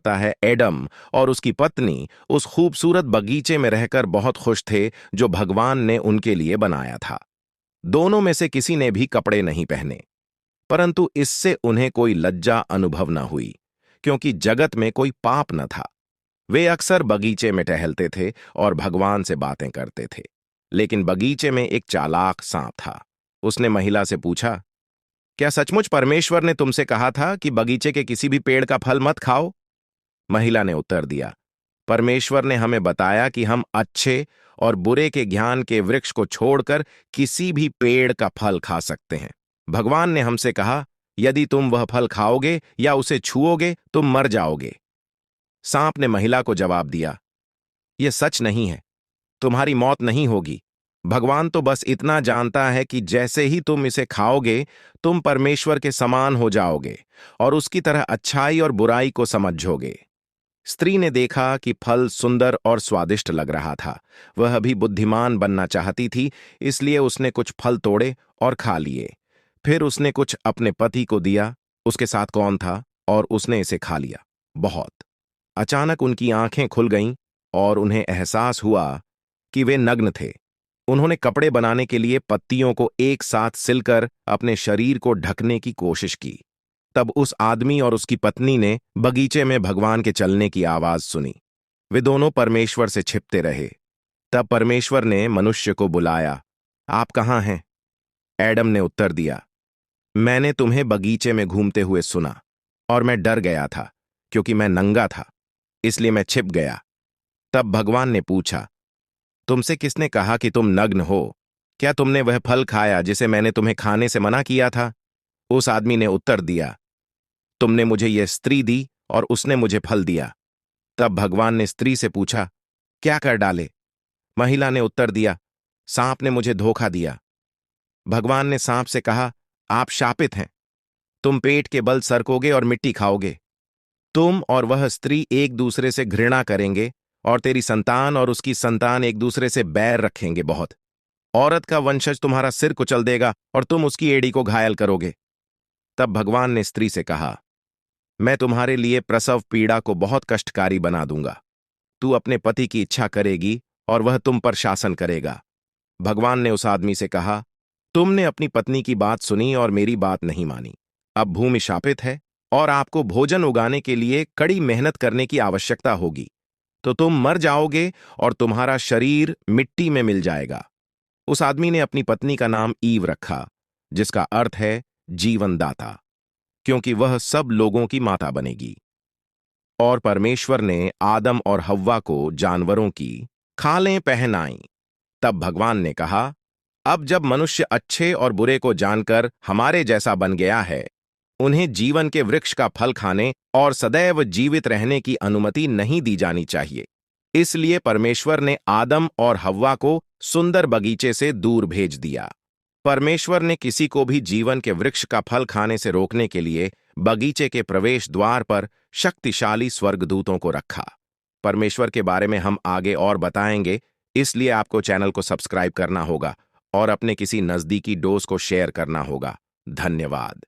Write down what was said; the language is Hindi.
करता है एडम और उसकी पत्नी उस खूबसूरत बगीचे में रहकर बहुत खुश थे जो भगवान ने उनके लिए बनाया था। दोनों में से किसी ने भी कपड़े नहीं पहने, परंतु इससे उन्हें कोई लज्जा अनुभव न हुई, क्योंकि जगत में कोई पाप न था। वे अक्सर बगीचे में टहलते थे और भगवान से बातें करते थे। लेकिन बगीचे में एक चालाक सांप था। उसने महिला से पूछा, क्या सचमुच परमेश्वर ने तुमसे कहा था कि बगीचे के किसी भी पेड़ का फल मत खाओ? महिला ने उत्तर दिया, परमेश्वर ने हमें बताया कि हम अच्छे और बुरे के ज्ञान के वृक्ष को छोड़कर किसी भी पेड़ का फल खा सकते हैं। भगवान ने हमसे कहा, यदि तुम वह फल खाओगे या उसे छुओगे तुम मर जाओगे। सांप ने महिला को जवाब दिया, यह सच नहीं है, तुम्हारी मौत नहीं होगी। भगवान तो बस इतना जानता है कि जैसे ही तुम इसे खाओगे तुम परमेश्वर के समान हो जाओगे और उसकी तरह अच्छाई और बुराई को समझोगे। स्त्री ने देखा कि फल सुंदर और स्वादिष्ट लग रहा था। वह भी बुद्धिमान बनना चाहती थी, इसलिए उसने कुछ फल तोड़े और खा लिए। फिर उसने कुछ अपने पति को दिया, उसके साथ कौन था, और उसने इसे खा लिया। बहुत अचानक उनकी आंखें खुल गईं और उन्हें एहसास हुआ कि वे नग्न थे। उन्होंने कपड़े बनाने के लिए पत्तियों को एक साथ सिलकर अपने शरीर को ढकने की कोशिश की। तब उस आदमी और उसकी पत्नी ने बगीचे में भगवान के चलने की आवाज सुनी। वे दोनों परमेश्वर से छिपते रहे। तब परमेश्वर ने मनुष्य को बुलाया, आप कहाँ हैं? एडम ने उत्तर दिया, मैंने तुम्हें बगीचे में घूमते हुए सुना और मैं डर गया था, क्योंकि मैं नंगा था, इसलिए मैं छिप गया। तब भगवान ने पूछा, तुमसे किसने कहा कि तुम नग्न हो? क्या तुमने वह फल खाया जिसे मैंने तुम्हें खाने से मना किया था? उस आदमी ने उत्तर दिया, तुमने मुझे यह स्त्री दी और उसने मुझे फल दिया। तब भगवान ने स्त्री से पूछा, क्या कर डाले? महिला ने उत्तर दिया, सांप ने मुझे धोखा दिया। भगवान ने सांप से कहा, आप शापित हैं, तुम पेट के बल सरकोगे और मिट्टी खाओगे। तुम और वह स्त्री एक दूसरे से घृणा करेंगे और तेरी संतान और उसकी संतान एक दूसरे से बैर रखेंगे बहुत। औरत का वंशज तुम्हारा सिर कुचल देगा और तुम उसकी एड़ी को घायल करोगे। तब भगवान ने स्त्री से कहा, मैं तुम्हारे लिए प्रसव पीड़ा को बहुत कष्टकारी बना दूंगा। तू अपने पति की इच्छा करेगी और वह तुम पर शासन करेगा। भगवान ने उस आदमी से कहा, तुमने अपनी पत्नी की बात सुनी और मेरी बात नहीं मानी। अब भूमि शापित है और आपको भोजन उगाने के लिए कड़ी मेहनत करने की आवश्यकता होगी, तो तुम मर जाओगे और तुम्हारा शरीर मिट्टी में मिल जाएगा। उस आदमी ने अपनी पत्नी का नाम ईव रखा, जिसका अर्थ है जीवनदाता, क्योंकि वह सब लोगों की माता बनेगी। और परमेश्वर ने आदम और हव्वा को जानवरों की खालें पहनाई। तब भगवान ने कहा, अब जब मनुष्य अच्छे और बुरे को जानकर हमारे जैसा बन गया है, उन्हें जीवन के वृक्ष का फल खाने और सदैव जीवित रहने की अनुमति नहीं दी जानी चाहिए। इसलिए परमेश्वर ने आदम और हव्वा को सुंदर बगीचे से दूर भेज दिया। परमेश्वर ने किसी को भी जीवन के वृक्ष का फल खाने से रोकने के लिए बगीचे के प्रवेश द्वार पर शक्तिशाली स्वर्गदूतों को रखा। परमेश्वर के बारे में हम आगे और बताएंगे, इसलिए आपको चैनल को सब्सक्राइब करना होगा और अपने किसी नजदीकी दोस्त को शेयर करना होगा। धन्यवाद।